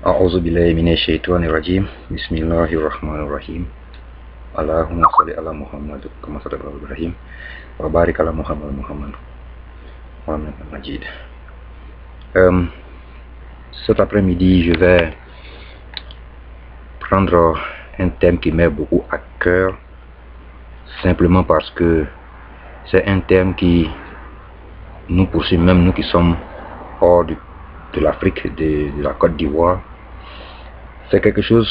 أعوذ بالله من الشيطان الرجيم بسم الله الرحمن الرحيم اللهم صل على محمد كما صلى على إبراهيم وبارك على محمد Majid. Cet après-midi, je vais prendre un thème qui m'est beaucoup à cœur, simplement parce que c'est un thème qui nous poursuit, même nous qui sommes hors de l'Afrique, de la Côte d'Ivoire. C'est quelque chose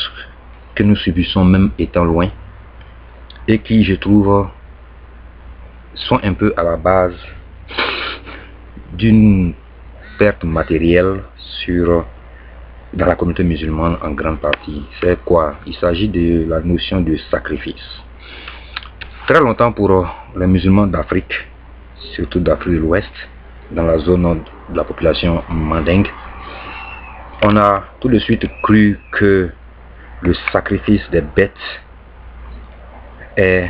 que nous subissons même étant loin et qui, je trouve, sont un peu à la base d'une perte matérielle dans la communauté musulmane en grande partie. C'est quoi? Il s'agit de la notion de sacrifice. Très longtemps pour les musulmans d'Afrique, surtout d'Afrique de l'Ouest, dans la zone de la population mandingue, on a tout de suite cru que le sacrifice des bêtes est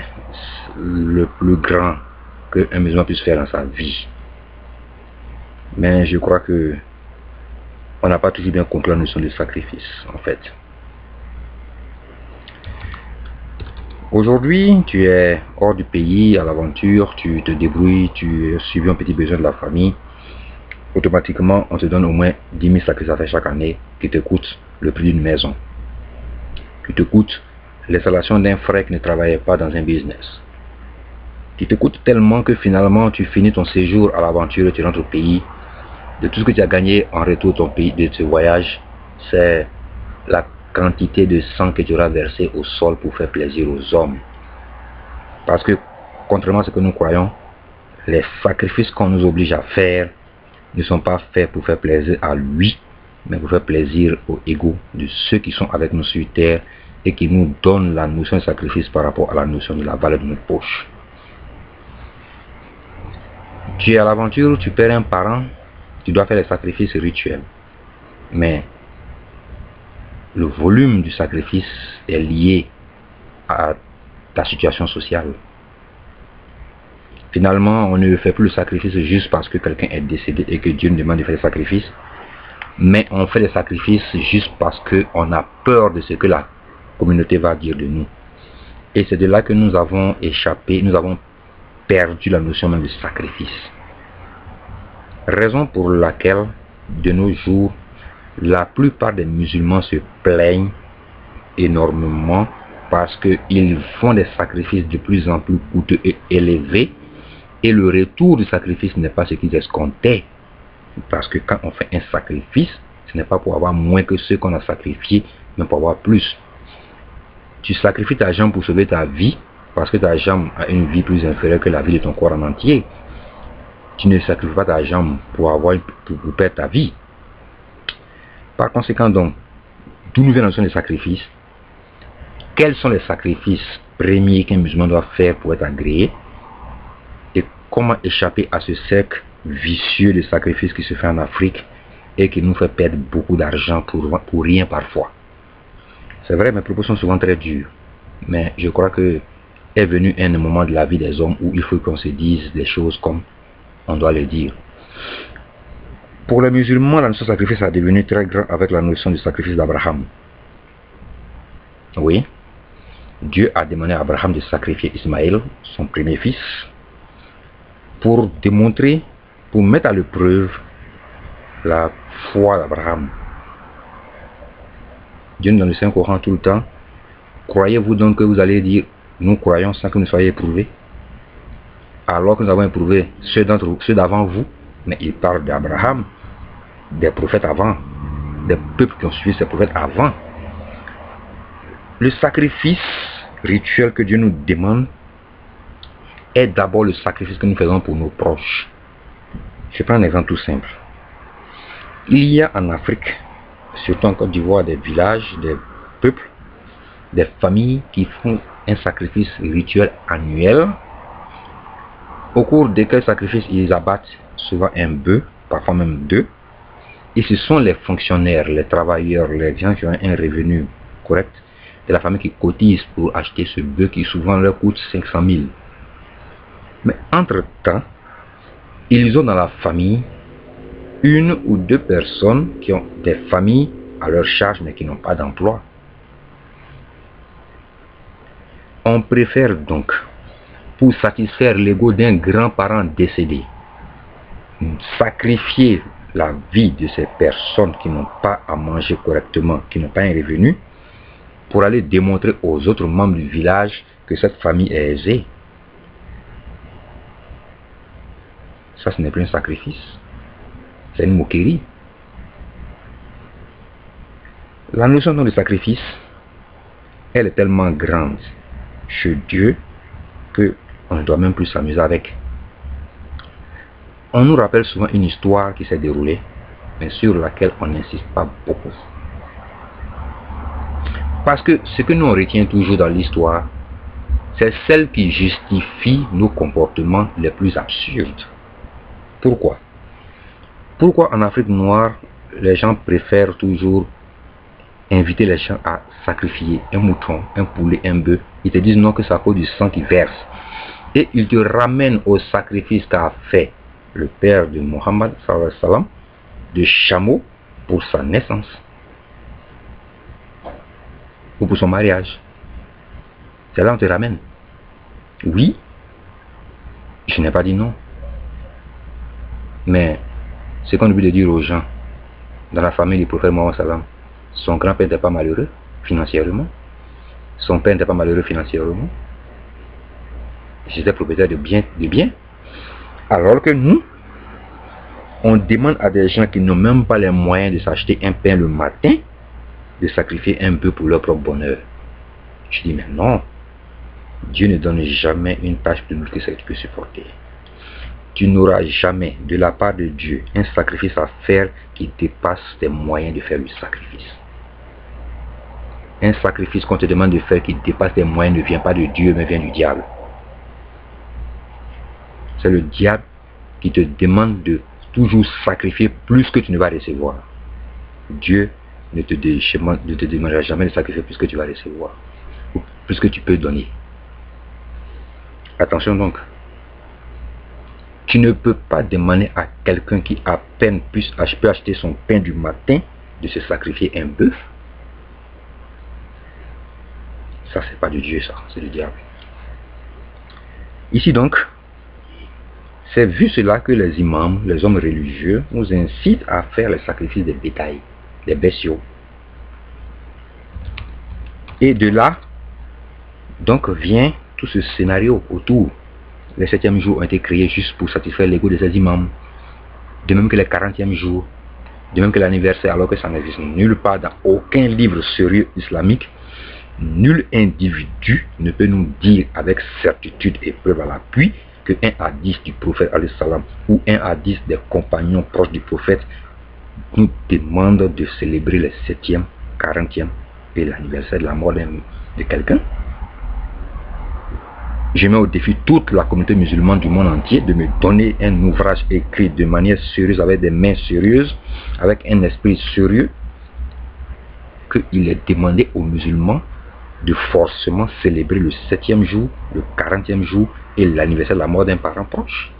le plus grand qu'un musulman puisse faire dans sa vie. Mais je crois que on n'a pas toujours bien compris la notion de sacrifice, en fait. Aujourd'hui, tu es hors du pays, à l'aventure, tu te débrouilles, tu subis un petit besoin de la famille. Automatiquement, on te donne au moins 10 000 sacrifices à faire chaque année qui te coûtent le prix d'une maison, qui te coûte l'installation d'un frère qui ne travaillait pas dans un business, qui te coûte tellement que finalement tu finis ton séjour à l'aventure et tu rentres au pays. De tout ce que tu as gagné en retour de ce voyage, c'est la quantité de sang que tu auras versé au sol pour faire plaisir aux hommes. Parce que, contrairement à ce que nous croyons, les sacrifices qu'on nous oblige à faire ne sont pas faits pour faire plaisir à lui, mais pour faire plaisir au ego de ceux qui sont avec nous sur terre et qui nous donnent la notion de sacrifice par rapport à la notion de la valeur de notre poche. Tu es à l'aventure, tu perds un parent, tu dois faire les sacrifices rituels. Mais le volume du sacrifice est lié à ta situation sociale. Finalement, on ne fait plus le sacrifice juste parce que quelqu'un est décédé et que Dieu nous demande de faire des sacrifices. Mais on fait des sacrifices juste parce qu'on a peur de ce que la communauté va dire de nous. Et c'est de là que nous avons échappé, nous avons perdu la notion même de sacrifice. Raison pour laquelle, de nos jours, la plupart des musulmans se plaignent énormément parce qu'ils font des sacrifices de plus en plus coûteux et élevés et le retour du sacrifice n'est pas ce qu'ils escomptaient. Parce que quand on fait un sacrifice, ce n'est pas pour avoir moins que ce qu'on a sacrifié, mais pour avoir plus. Tu sacrifies ta jambe pour sauver ta vie parce que ta jambe a une vie plus inférieure que la vie de ton corps en entier. Tu ne sacrifies pas ta jambe pour perdre ta vie. Par conséquent donc, d'où nous vient la notion de sacrifice? Quels sont les sacrifices premiers qu'un musulman doit faire pour être agréé? Et comment échapper à ce cercle vicieux de sacrifices qui se fait en Afrique et qui nous fait perdre beaucoup d'argent pour rien parfois? C'est vrai, mes propos sont souvent très durs, mais je crois que est venu un moment de la vie des hommes où il faut qu'on se dise des choses comme on doit le dire. Pour les musulmans, la notion de sacrifice a devenu très grand avec la notion du sacrifice d'Abraham. Oui, Dieu a demandé à Abraham de sacrifier Ismaël, son premier fils, pour démontrer, pour mettre à l'épreuve la foi d'Abraham. Dieu nous donne le Saint-Coran tout le temps. Croyez-vous donc que vous allez dire nous croyons sans que nous soyons éprouvés? Alors que nous avons éprouvé ceux d'avant vous, mais il parle d'Abraham, des prophètes avant, des peuples qui ont suivi ces prophètes avant. Le sacrifice rituel que Dieu nous demande est d'abord le sacrifice que nous faisons pour nos proches. Je prends un exemple tout simple. Il y a en Afrique, surtout en Côte d'Ivoire, des villages, des peuples, des familles qui font un sacrifice rituel annuel au cours desquels sacrifices ils abattent souvent un bœuf, parfois même deux. Et ce sont les fonctionnaires, les travailleurs, les gens qui ont un revenu correct de la famille qui cotisent pour acheter ce bœuf qui souvent leur coûte 500 000. Mais entre-temps, ils ont dans la famille une ou deux personnes qui ont des familles à leur charge mais qui n'ont pas d'emploi. On préfère donc, pour satisfaire l'ego d'un grand-parent décédé, sacrifier la vie de ces personnes qui n'ont pas à manger correctement, qui n'ont pas un revenu, pour aller démontrer aux autres membres du village que cette famille est aisée. Ça, ce n'est plus un sacrifice. C'est une moquerie. La notion de sacrifice, elle est tellement grande chez Dieu qu'on ne doit même plus s'amuser avec. On nous rappelle souvent une histoire qui s'est déroulée, mais sur laquelle on n'insiste pas beaucoup. Parce que ce que nous on retient toujours dans l'histoire, c'est celle qui justifie nos comportements les plus absurdes. Pourquoi? Pourquoi en Afrique noire, les gens préfèrent toujours inviter les gens à sacrifier un mouton, un poulet, un bœuf? Ils te disent non, que c'est à cause du sang qui verse. Et ils te ramènent au sacrifice qu'a fait le père de Mohammed, de chameau pour sa naissance ou pour son mariage. C'est là où on te ramène. Oui, je n'ai pas dit non. Mais ce qu'on oublie de dire aux gens, dans la famille du prophète Mohammed Salam, son grand-père n'était pas malheureux financièrement, son père n'était pas malheureux financièrement, j'étais propriétaire de biens. Alors que nous, on demande à des gens qui n'ont même pas les moyens de s'acheter un pain le matin, de sacrifier un peu pour leur propre bonheur. Je dis, mais non, Dieu ne donne jamais une tâche plus lourde que celle que tu peux supporter. Tu n'auras jamais de la part de Dieu un sacrifice à faire qui dépasse tes moyens de faire le sacrifice. Un sacrifice qu'on te demande de faire qui dépasse tes moyens ne vient pas de Dieu mais vient du diable. C'est le diable qui te demande de toujours sacrifier plus que tu ne vas recevoir. Dieu ne te demandera jamais de sacrifier plus que tu vas recevoir, ou plus que tu peux donner. Attention donc. Tu ne peux pas demander à quelqu'un qui à peine peut acheter son pain du matin de se sacrifier un bœuf. Ça, c'est pas de Dieu, ça, c'est du diable. Ici donc, c'est vu cela que les imams, les hommes religieux, nous incitent à faire les sacrifices des bétails, des bestiaux. Et de là, donc vient tout ce scénario autour. Les 7e jours ont été créés juste pour satisfaire l'ego de ces imams. De même que les 40e jours, de même que l'anniversaire, alors que ça n'existe nulle part dans aucun livre sérieux islamique. Nul individu ne peut nous dire avec certitude et preuve à l'appui que un hadith du prophète salam ou un hadith des compagnons proches du prophète nous demande de célébrer les 7e, 40e et l'anniversaire de la mort de quelqu'un. Je mets au défi toute la communauté musulmane du monde entier de me donner un ouvrage écrit de manière sérieuse, avec des mains sérieuses, avec un esprit sérieux, qu'il est demandé aux musulmans de forcément célébrer le 7e jour, le 40e jour et l'anniversaire de la mort d'un parent proche.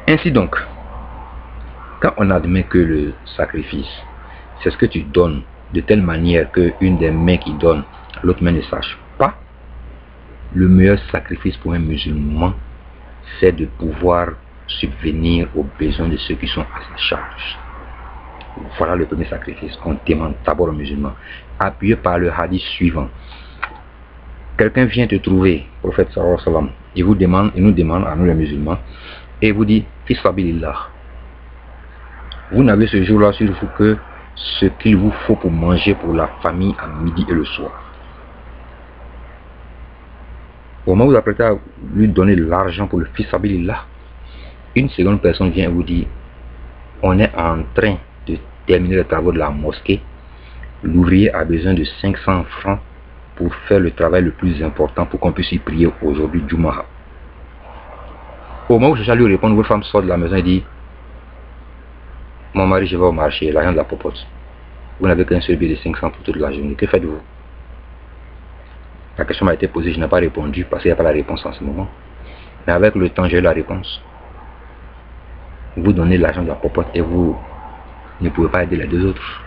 Ainsi donc, quand on admet que le sacrifice, c'est ce que tu donnes de telle manière qu'une des mains qui donne, l'autre main ne sache pas, le meilleur sacrifice pour un musulman, c'est de pouvoir subvenir aux besoins de ceux qui sont à sa charge. Voilà le premier sacrifice qu'on demande d'abord aux musulmans, appuyé par le hadith suivant. Quelqu'un vient te trouver, prophète sallallahu alayhi wa sallam, il nous demande à nous les musulmans, et vous dit, fi sabilillah. Vous n'avez ce jour-là sur vous que ce qu'il vous faut pour manger pour la famille à midi et le soir. Au moment où vous apprêtez à lui donner de l'argent pour le fils sabilillah, une seconde personne vient et vous dit, on est en train de terminer les travaux de la mosquée, l'ouvrier a besoin de 500 francs pour faire le travail le plus important pour qu'on puisse y prier aujourd'hui Juma'a. Au moment où je vais lui répondre, votre femme sort de la maison et dit, mon mari, je vais au marché, l'argent de la popote. Vous n'avez qu'un seul billet de 500 pour toute la journée. Que faites-vous? La question m'a été posée, je n'ai pas répondu parce qu'il n'y a pas la réponse en ce moment. Mais avec le temps, j'ai eu la réponse. Vous donnez l'argent de la popote et vous ne pouvez pas aider les deux autres.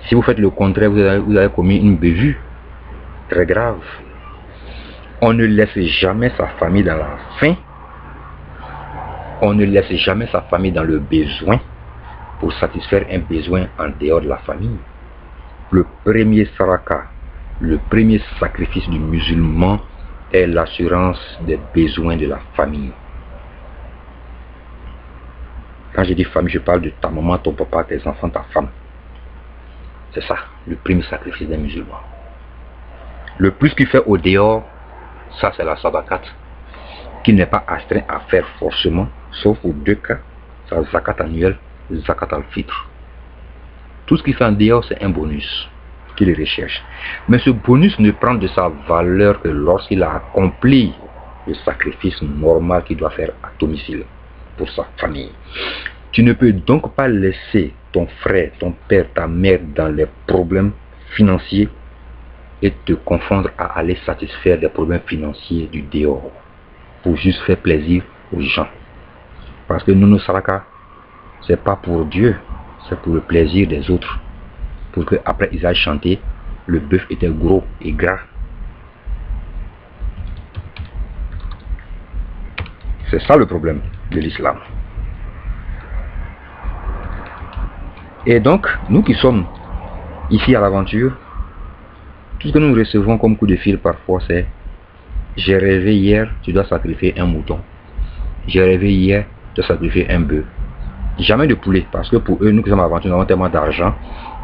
Si vous faites le contraire, vous avez commis une bévue très grave. On ne laisse jamais sa famille dans la faim. On ne laisse jamais sa famille dans le besoin pour satisfaire un besoin en dehors de la famille. Le premier saraka, le premier sacrifice du musulman est l'assurance des besoins de la famille. Quand je dis famille, je parle de ta maman, ton papa, tes enfants, ta femme. C'est ça, le premier sacrifice des musulmans. Le plus qu'il fait au dehors, ça c'est la sadakat, qu'il n'est pas astreint à faire forcément, sauf pour deux cas, sa zakat annuelle, zakat al-fitr. Tout ce qu'il fait en dehors, c'est un bonus qu'il recherche. Mais ce bonus ne prend de sa valeur que lorsqu'il a accompli le sacrifice normal qu'il doit faire à domicile pour sa famille. Tu ne peux donc pas laisser ton frère, ton père, ta mère dans les problèmes financiers et te confondre à aller satisfaire des problèmes financiers du dehors pour juste faire plaisir aux gens. Parce que nous, nos saraka, c'est pas pour Dieu, c'est pour le plaisir des autres. Pour qu'après ils aillent chanter, le bœuf était gros et gras. C'est ça le problème de l'islam. Et donc, nous qui sommes ici à l'aventure, tout ce que nous recevons comme coup de fil parfois, c'est: j'ai rêvé hier, tu dois sacrifier un mouton. J'ai rêvé hier, tu dois sacrifier un bœuf. Jamais de poulet, parce que pour eux, nous qui sommes à l'aventure, nous avons tellement d'argent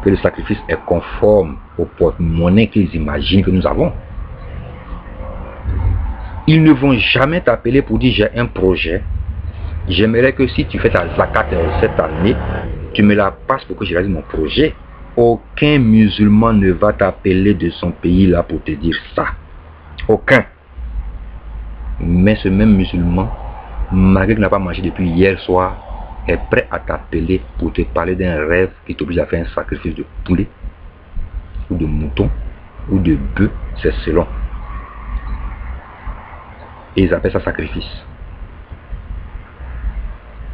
que le sacrifice est conforme au porte-monnaie qu'ils imaginent que nous avons. Ils ne vont jamais t'appeler pour dire: j'ai un projet. J'aimerais que si tu fais ta zakat cette année, tu me la passes pour que je réalise mon projet. Aucun musulman ne va t'appeler de son pays là pour te dire ça. Aucun. Mais ce même musulman, malgré qu'il n'a pas mangé depuis hier soir, est prêt à t'appeler pour te parler d'un rêve qui t'oblige à faire un sacrifice de poulet, ou de mouton, ou de bœuf, c'est selon. Et ils appellent ça sacrifice.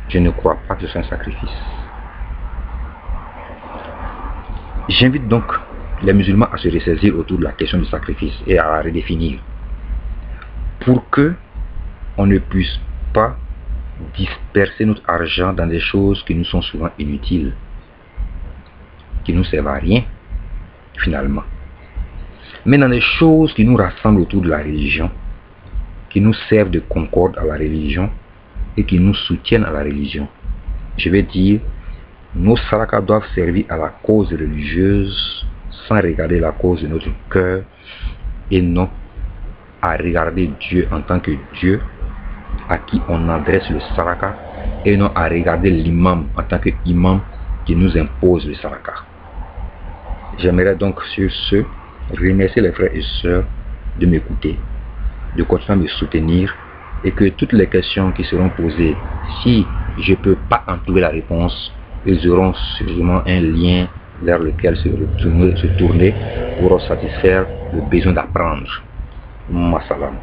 Je ne crois pas que ce soit un sacrifice. J'invite donc les musulmans à se ressaisir autour de la question du sacrifice et à la redéfinir, pour que on ne puisse pas disperser notre argent dans des choses qui nous sont souvent inutiles, qui ne nous servent à rien finalement, mais dans des choses qui nous rassemblent autour de la religion, qui nous servent de concorde à la religion et qui nous soutiennent à la religion. Je vais dire, nos sarakas doivent servir à la cause religieuse sans regarder la cause de notre cœur et non à regarder Dieu en tant que Dieu à qui on adresse le saraka et non à regarder l'imam en tant qu'imam qui nous impose le saraka. J'aimerais donc sur ce remercier les frères et sœurs de m'écouter, de continuer à me soutenir et que toutes les questions qui seront posées, si je ne peux pas en trouver la réponse, ils auront sûrement un lien vers lequel se tourner pour satisfaire le besoin d'apprendre. Massalam.